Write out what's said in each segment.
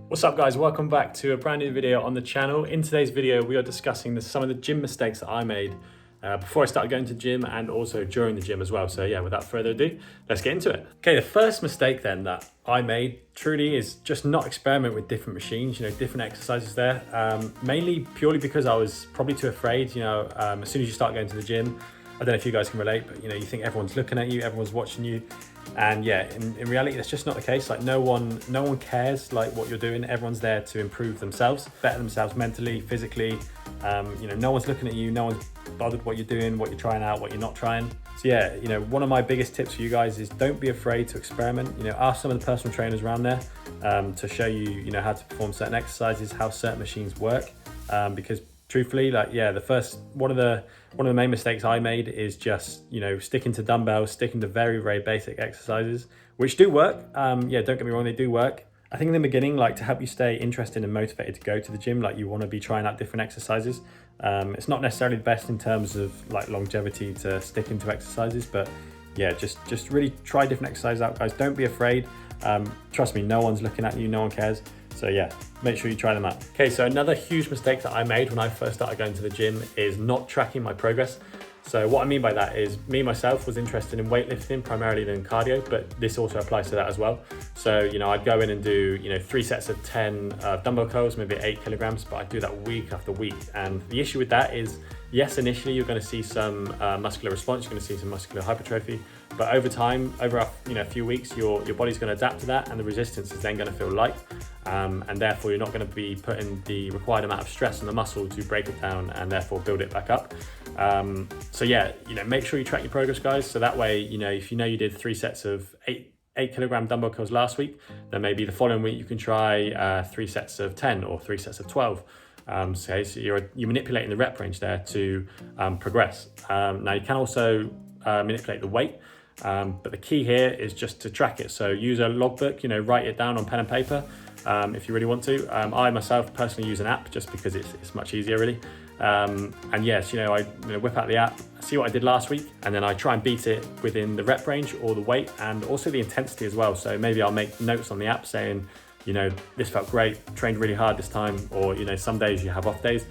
What's up guys, welcome back to a brand new video on the channel. In today's video we are discussing some of the gym mistakes that I made before I started going to gym and also during the gym as well. So yeah, without further ado, let's get into it. Okay, the first mistake then that I made truly is just not experiment with different machines, different exercises there. Mainly purely because I was probably too afraid, as soon as you start going to the gym, I don't know if you guys can relate, but you think everyone's looking at you, everyone's watching you. And yeah, in reality, that's just not the case. Like no one cares like what you're doing. Everyone's there to improve themselves, better themselves mentally, physically. No one's looking at you. No one's bothered what you're doing, what you're trying out, what you're not trying. So yeah, one of my biggest tips for you guys is don't be afraid to experiment. Ask some of the personal trainers around there to show you, how to perform certain exercises, how certain machines work. Because truthfully, one of the main mistakes I made is just sticking to dumbbells, sticking to very, very basic exercises, which do work. Don't get me wrong, they do work. I think in the beginning, to help you stay interested and motivated to go to the gym, you want to be trying out different exercises. It's not necessarily the best in terms of longevity to stick into exercises, but yeah, just really try different exercises out, guys. Don't be afraid. Trust me, no one's looking at you, no one cares. So yeah, make sure you try them out. Okay, so another huge mistake that I made when I first started going to the gym is not tracking my progress. So what I mean by that is me myself was interested in weightlifting primarily than cardio, but this also applies to that as well. So, I'd go in and do, 3 sets of 10 dumbbell curls, maybe 8 kilograms, but I'd do that week after week. And the issue with that is, yes, initially you're going to see some muscular response, you're going to see some muscular hypertrophy, but over time, over a few weeks, your body's going to adapt to that, and the resistance is then going to feel light, and therefore you're not going to be putting the required amount of stress on the muscle to break it down and therefore build it back up. So yeah, make sure you track your progress, guys. So that way, if you did 3 sets of 8 kilogram dumbbell curls last week, then maybe the following week you can try 3 sets of 10 or 3 sets of 12. So you're manipulating the rep range there to progress. Now you can also manipulate the weight, but the key here is just to track it. So use a logbook, write it down on pen and paper if you really want to. I myself personally use an app just because it's much easier really. And yes, I whip out the app, see what I did last week, and then I try and beat it within the rep range or the weight and also the intensity as well. So maybe I'll make notes on the app saying, this felt great, trained really hard this time, or, some days you have off days,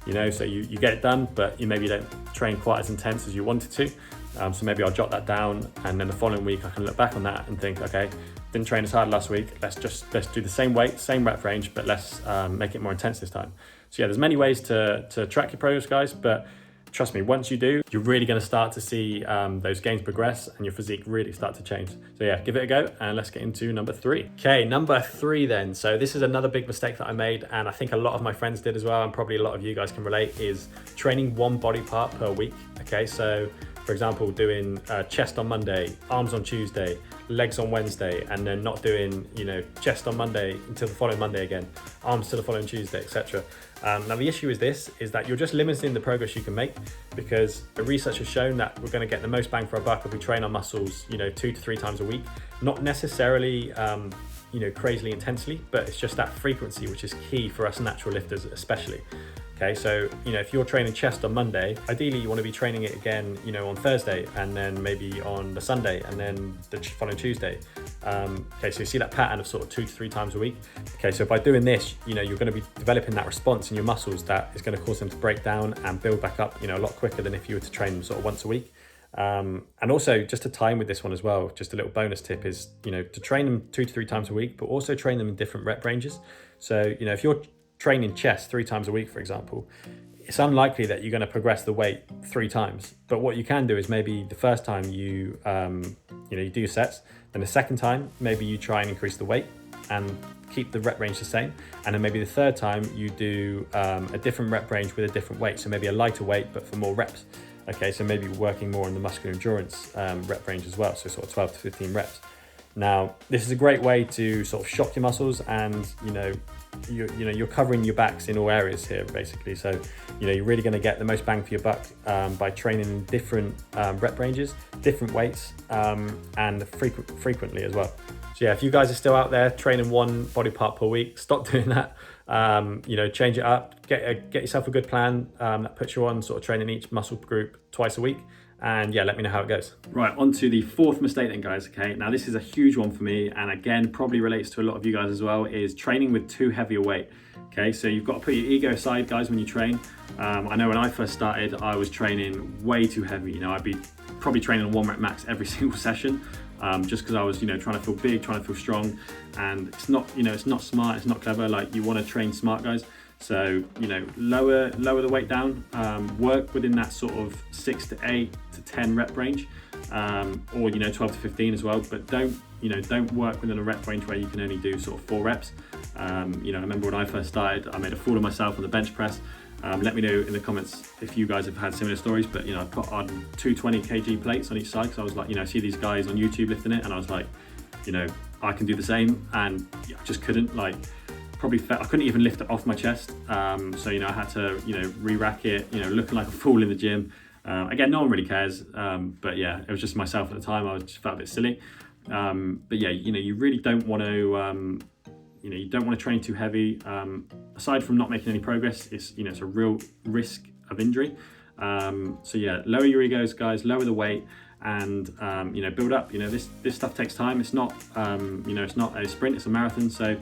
so you get it done, but you maybe don't train quite as intense as you wanted to. So maybe I'll jot that down, and then the following week I can look back on that and think, okay, didn't train as hard last week, let's do the same weight, same rep range, but let's make it more intense this time. So yeah, there's many ways to track your progress, guys, but trust me, once you do, you're really going to start to see those gains progress and your physique really start to change. So yeah, give it a go, and let's get into number 3. Okay, number 3 then. So this is another big mistake that I made, and I think a lot of my friends did as well, and probably a lot of you guys can relate, is training one body part per week. Okay, so for example, doing chest on Monday, arms on Tuesday, legs on Wednesday, and then not doing, chest on Monday until the following Monday again, arms to the following Tuesday, etc. Now the issue is that you're just limiting the progress you can make, because the research has shown that we're going to get the most bang for our buck if we train our muscles, 2 to 3 times a week, not necessarily, crazily intensely, but it's just that frequency, which is key for us natural lifters especially. Okay, so, if you're training chest on Monday, ideally you want to be training it again, on Thursday, and then maybe on the Sunday, and then the following Tuesday. Okay, so you see that pattern of sort of 2 to 3 times a week. Okay, so by doing this, you're going to be developing that response in your muscles that is going to cause them to break down and build back up, a lot quicker than if you were to train them sort of once a week. And also, just to tie in with this one as well, just a little bonus tip is, to train them 2 to 3 times a week, but also train them in different rep ranges. So, if you're training chest 3 times a week, for example, it's unlikely that you're going to progress the weight 3 times. But what you can do is maybe the first time you do your sets, then the second time maybe you try and increase the weight and keep the rep range the same, and then maybe the third time you do a different rep range with a different weight, so maybe a lighter weight but for more reps. Okay, so maybe working more on the muscular endurance rep range as well, so sort of 12 to 15 reps. Now, this is a great way to sort of shock your muscles, and you're covering your backs in all areas here basically. So you're really going to get the most bang for your buck by training different rep ranges, different weights, and frequently as well. So yeah, if you guys are still out there training one body part per week, stop doing that. Change it up, get yourself a good plan that puts you on sort of training each muscle group twice a week, and yeah, let me know how it goes. Right, on to the fourth mistake then, guys. Okay, now this is a huge one for me, and again, probably relates to a lot of you guys as well, is training with too heavy a weight. Okay, so you've got to put your ego aside, guys, when you train. I know when I first started, I was training way too heavy. You know, I'd be probably training on 1 rep max every single session, just because I was, you know, trying to feel big, trying to feel strong, and it's not, you know, it's not smart, it's not clever. Like, you want to train smart, guys. So, you know, lower the weight down, work within that sort of 6 to 8 to 10 rep range, or, you know, 12 to 15 as well, but don't work within a rep range where you can only do sort of 4 reps. You know, I remember when I first started, I made a fool of myself on the bench press. Let me know in the comments if you guys have had similar stories, but, you know, I put on 220 kg plates on each side, because I was like, you know, I see these guys on YouTube lifting it, and I was like, you know, I can do the same, and I just couldn't, like, I couldn't even lift it off my chest. So, you know, I had to, you know, re-rack it, you know, looking like a fool in the gym. Again, no one really cares, but yeah, it was just myself at the time. I just felt a bit silly. But yeah, you know, you really don't want to, you know, you don't want to train too heavy. Aside from not making any progress, it's, you know, it's a real risk of injury. So yeah, lower your egos, guys, lower the weight, and you know, build up. You know, this stuff takes time. It's not, you know, it's not a sprint, it's a marathon. So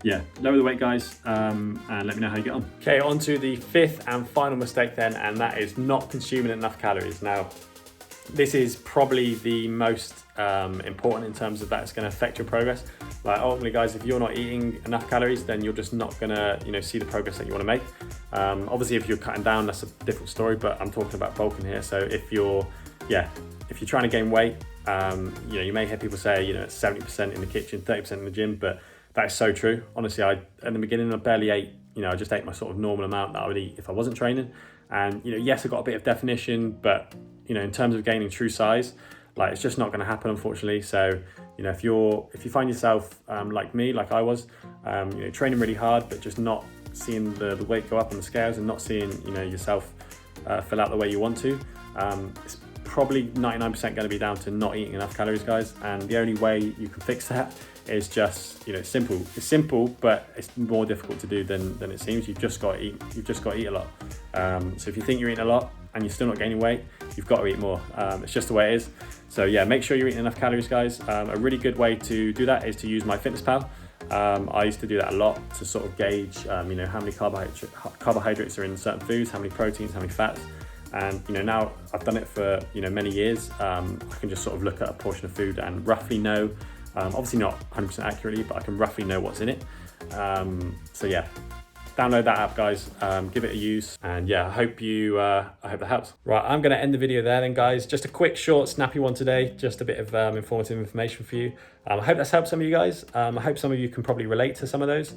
yeah, lower the weight, guys, and let me know how you get on. Okay, on to the fifth and final mistake then, and that is not consuming enough calories. Now, this is probably the most important in terms of that it's going to affect your progress. Like, ultimately, guys, if you're not eating enough calories, then you're just not going to, you know, see the progress that you want to make. Obviously, if you're cutting down, that's a different story, but I'm talking about bulking here. So if you're trying to gain weight, you know, you may hear people say, you know, it's 70% in the kitchen, 30% in the gym, but that is so true. Honestly, in the beginning, I barely ate. You know, I just ate my sort of normal amount that I would eat if I wasn't training. And, you know, yes, I got a bit of definition, but, you know, in terms of gaining true size, like, it's just not going to happen, unfortunately. So, you know, if you find yourself like me, like I was, you know, training really hard, but just not seeing the weight go up on the scales, and not seeing, you know, yourself fill out the way you want to, it's probably 99% going to be down to not eating enough calories, guys. And the only way you can fix that is just, you know, simple. It's simple, but it's more difficult to do than it seems. You've just got to eat. You've just got to eat a lot. So if you think you're eating a lot and you're still not gaining weight, you've got to eat more. It's just the way it is. So yeah, make sure you're eating enough calories, guys. A really good way to do that is to use MyFitnessPal. I used to do that a lot to sort of gauge, you know, how many carbohydrates are in certain foods, how many proteins, how many fats. And, you know, now I've done it for, you know, many years. I can just sort of look at a portion of food and roughly know, obviously not 100% accurately, but I can roughly know what's in it. So yeah, download that app, guys, give it a use, and yeah, I hope that helps. Right, I'm going to end the video there then, guys. Just a quick, short, snappy one today, just a bit of informative information for you. I hope that's helped some of you guys. I hope some of you can probably relate to some of those.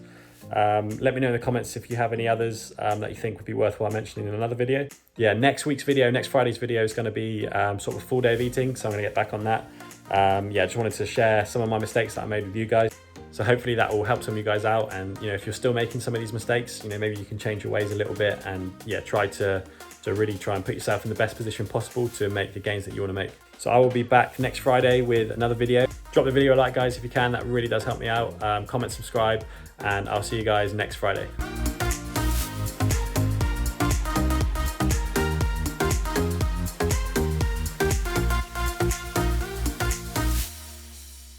Let me know in the comments if you have any others that you think would be worthwhile mentioning in another video. Yeah, next Friday's video is going to be sort of a full day of eating, so I'm going to get back on that. Yeah, just wanted to share some of my mistakes that I made with you guys. So hopefully that will help some of you guys out. And, you know, if you're still making some of these mistakes, you know, maybe you can change your ways a little bit, and yeah, try to really try and put yourself in the best position possible to make the gains that you want to make. So I will be back next Friday with another video. Drop the video a like, guys, if you can. That really does help me out. Comment, subscribe, and I'll see you guys next Friday.